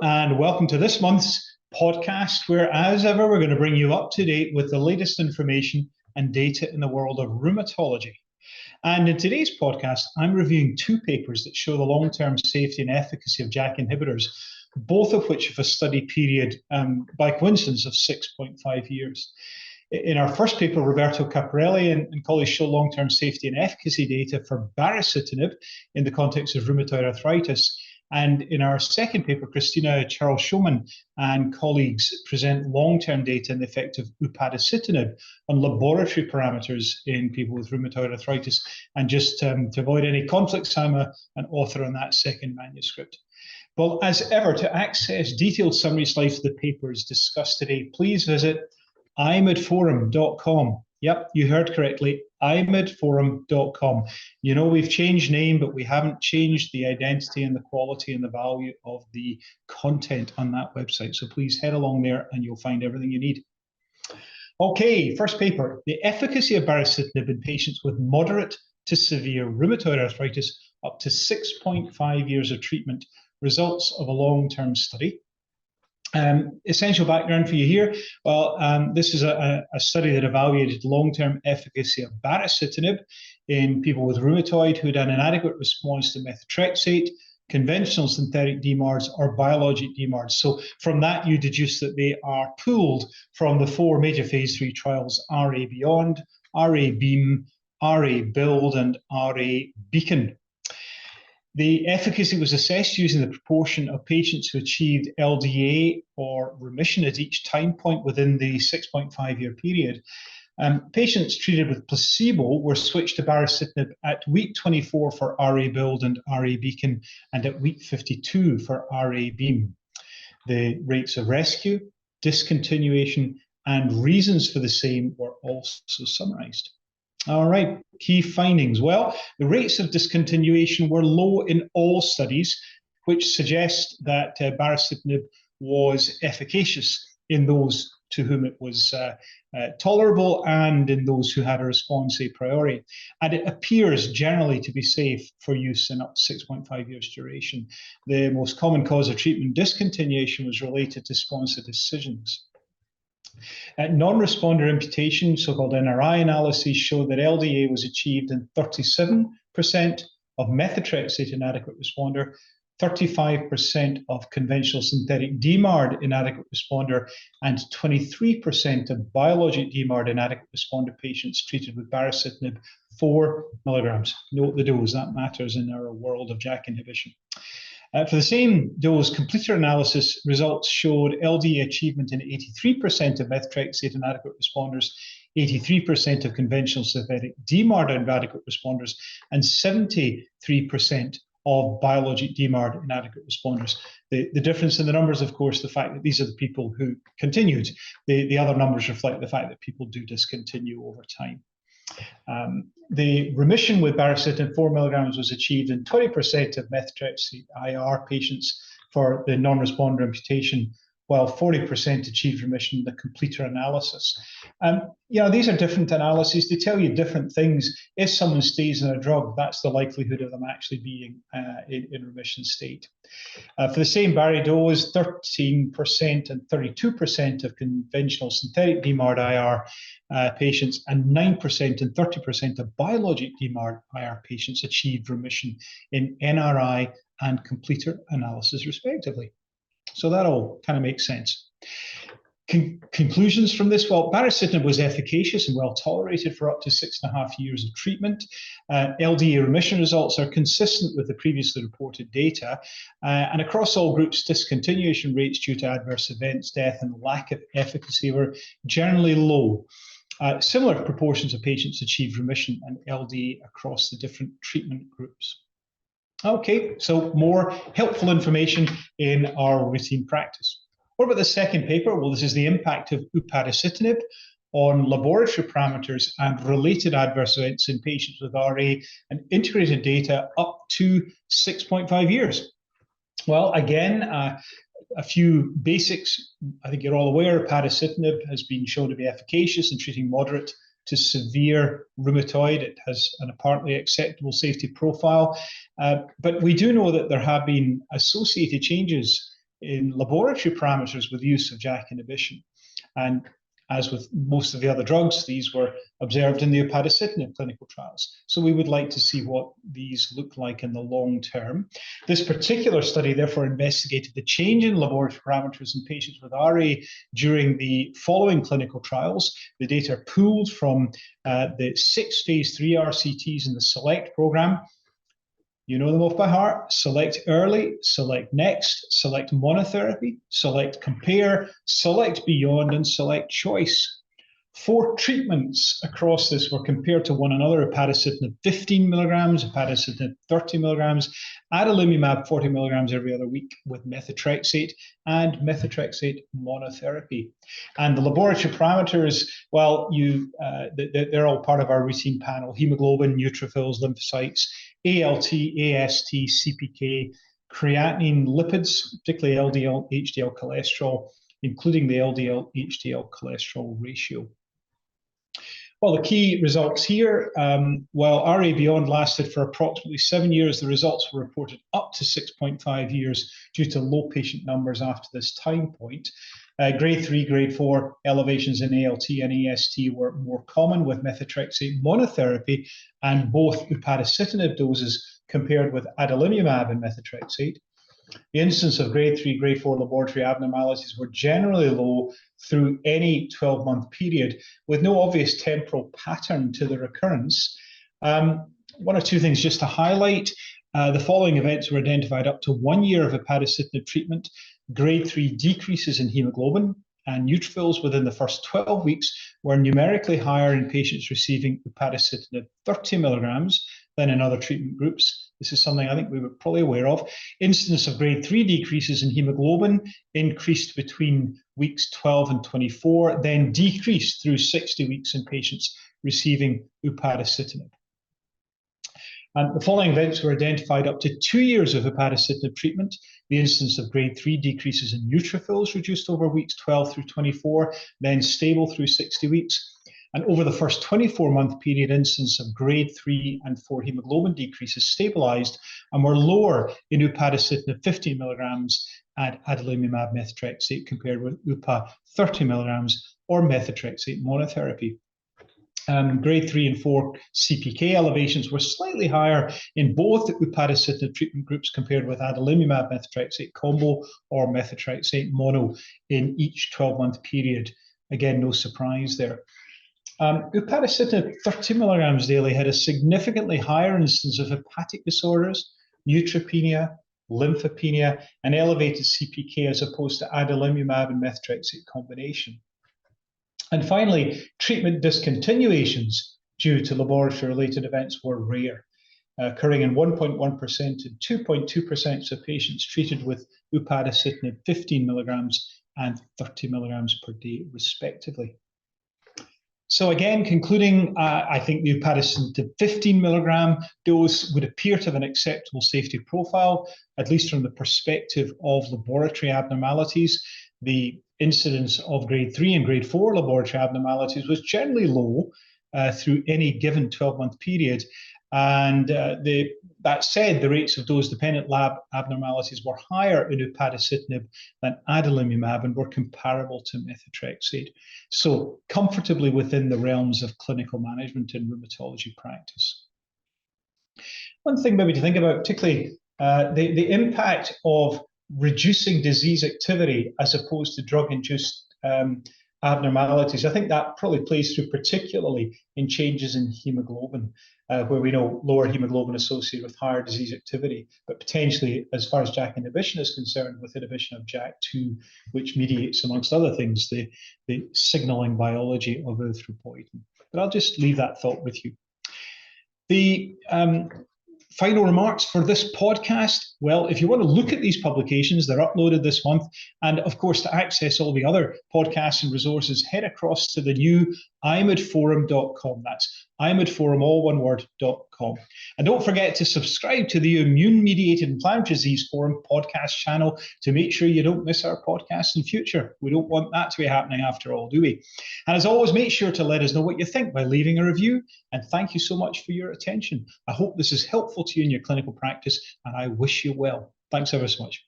and welcome to this month's podcast, where, as ever, we're going to bring you up to date with the latest information and data in the world of rheumatology. And in today's podcast, I'm reviewing two papers that show the long-term safety and efficacy of JAK inhibitors, both of which have a study period, by coincidence, of 6.5 years. In our first paper, Roberto Caporali and colleagues show long-term safety and efficacy data for baricitinib in the context of rheumatoid arthritis. And in our second paper, Christina Charles-Schoeman and colleagues present long-term data on the effect of upadacitinib on laboratory parameters in people with rheumatoid arthritis. And just to avoid any conflicts, I'm an author on that second manuscript. Well, as ever, to access detailed summary slides of the papers discussed today, please visit imedforum.com. Yep, you heard correctly, imedforum.com. You know, we've changed name, but we haven't changed the identity and the quality and the value of the content on that website. So please head along there and you'll find everything you need. Okay, first paper, the efficacy of baricitinib in patients with moderate to severe rheumatoid arthritis up to 6.5 years of treatment, results of a long-term study. Essential background for you here. Well, this is a study that evaluated long-term efficacy of baricitinib in people with rheumatoid who had an inadequate response to methotrexate, conventional synthetic DMARDs, or biologic DMARDs. So from that, you deduce that they are pooled from the four major phase 3 trials: RA Beyond, RA Beam, RA Build, and RA Beacon. The efficacy was assessed using the proportion of patients who achieved LDA or remission at each time point within the 6.5-year period. Patients treated with placebo were switched to baricitinib at week 24 for RA Build and RA Beacon, and at week 52 for RA Beam. The rates of rescue, discontinuation, and reasons for the same were also summarized. All right, key findings. Well, the rates of discontinuation were low in all studies, which suggest that baricitinib was efficacious in those to whom it was tolerable and in those who had a response a priori. And it appears generally to be safe for use in up to 6.5 years duration. The most common cause of treatment discontinuation was related to sponsor decisions. Non-responder imputation, so-called NRI analyses, showed that LDA was achieved in 37% of methotrexate inadequate responder, 35% of conventional synthetic DMARD inadequate responder, and 23% of biologic DMARD inadequate responder patients treated with baricitinib 4 milligrams. Note the dose, that matters in our world of JAK inhibition. For the same dose, completer analysis results showed LDA achievement in 83% of methotrexate inadequate responders, 83% of conventional synthetic DMARD inadequate responders, and 73% of biologic DMARD inadequate responders. The difference in the numbers, of course, the fact that these are the people who continued. The other numbers reflect the fact that people do discontinue over time. The remission with baricitinib 4 milligrams was achieved in 20% of methotrexate IR patients for the non-responder imputation, while 40% achieved remission in the completer analysis. These are different analyses. They tell you different things. If someone stays on a drug, that's the likelihood of them actually being in remission state. For the same bari dose, 13% and 32% of conventional synthetic DMARD IR patients and 9% and 30% of biologic DMARD IR patients achieved remission in NRI and completer analysis, respectively. So that all kind of makes sense. Conclusions from this: well, baricitinib was efficacious and well tolerated for up to 6.5 years of treatment. LDA remission results are consistent with the previously reported data, and across all groups, discontinuation rates due to adverse events, death, and lack of efficacy were generally low. Similar proportions of patients achieved remission and LDA across the different treatment groups. Okay, so more helpful information in our routine practice. What about the second paper? Well, this is the impact of upadacitinib on laboratory parameters and related adverse events in patients with RA, and integrated data up to 6.5 years. Well, again, a few basics. I think you're all aware upadacitinib has been shown to be efficacious in treating moderate to severe rheumatoid. It has an apparently acceptable safety profile. But we do know that there have been associated changes in laboratory parameters with the use of JAK inhibition. And as with most of the other drugs, these were observed in the upadacitinib clinical trials. So we would like to see what these look like in the long term. This particular study therefore investigated the change in laboratory parameters in patients with RA during the following clinical trials. The data are pooled from the 6 phase 3 RCTs in the SELECT program. You know them off by heart. Select early, select next, select monotherapy, select compare, select beyond, and select choice. 4 treatments across this were compared to one another: upadacitinib 15 milligrams, upadacitinib 30 milligrams, adalimumab 40 milligrams every other week with methotrexate, and methotrexate monotherapy. And the laboratory parameters, well, they're all part of our routine panel: hemoglobin, neutrophils, lymphocytes, ALT, AST, CPK, creatinine, lipids, particularly LDL, HDL cholesterol, including the LDL-HDL cholesterol ratio. Well, the key results here, while RA Beyond lasted for approximately 7 years, the results were reported up to 6.5 years due to low patient numbers after this time point. Grade 3, grade 4 elevations in ALT and AST were more common with methotrexate monotherapy and both upadacitinib doses compared with adalimumab and methotrexate. The incidence of grade 3, grade 4 laboratory abnormalities were generally low through any 12-month period, with no obvious temporal pattern to the recurrence. One or two things just to highlight. The following events were identified up to 1 year of upadacitinib treatment: grade 3 decreases in hemoglobin and neutrophils within the first 12 weeks were numerically higher in patients receiving upadacitinib 30 milligrams than in other treatment groups. This is something I think we were probably aware of. Incidence of grade 3 decreases in hemoglobin increased between weeks 12 and 24, then decreased through 60 weeks in patients receiving upadacitinib. And the following events were identified up to 2 years of upadacitinib treatment. The incidence of grade 3 decreases in neutrophils reduced over weeks 12 through 24, then stable through 60 weeks. And over the first 24-month period, incidence of grade 3 and 4 hemoglobin decreases stabilized and were lower in upadacitinib 15 milligrams and adalimumab methotrexate compared with UPA 30 milligrams or methotrexate monotherapy. Grade 3 and 4 CPK elevations were slightly higher in both upadacitinib treatment groups compared with adalimumab methotrexate combo or methotrexate mono in each 12-month period. Again, no surprise there. Upadacitinib 30 milligrams daily had a significantly higher incidence of hepatic disorders, neutropenia, lymphopenia, and elevated CPK as opposed to adalimumab and methotrexate combination. And finally, treatment discontinuations due to laboratory-related events were rare, occurring in 1.1% and 2.2% of patients treated with upadacitinib 15 milligrams and 30 milligrams per day, respectively. So again, concluding, I think the upadacitinib 15 milligram dose would appear to have an acceptable safety profile, at least from the perspective of laboratory abnormalities. The incidence of grade 3 and grade 4 laboratory abnormalities was generally low through any given 12-month period. And that said, the rates of dose-dependent lab abnormalities were higher in upadacitinib than adalimumab and were comparable to methotrexate. So comfortably within the realms of clinical management in rheumatology practice. One thing maybe to think about, particularly the impact of reducing disease activity as opposed to drug-induced abnormalities. I think that probably plays through particularly in changes in hemoglobin, where we know lower hemoglobin associated with higher disease activity, but potentially, as far as JAK inhibition is concerned, with inhibition of JAK2, which mediates, amongst other things, the signaling biology of erythropoietin. But I'll just leave that thought with you. The final remarks for this podcast. Well, if you want to look at these publications, they're uploaded this month. And of course, to access all the other podcasts and resources, head across to the new imidforum.com. That's imidforum, all one word.com. And don't forget to subscribe to the Immune-Mediated Inflammatory Disease Forum podcast channel to make sure you don't miss our podcasts in future. We don't want that to be happening after all, do we? And as always, make sure to let us know what you think by leaving a review. And thank you so much for your attention. I hope this is helpful to you in your clinical practice, and I wish you well. Thanks ever so much.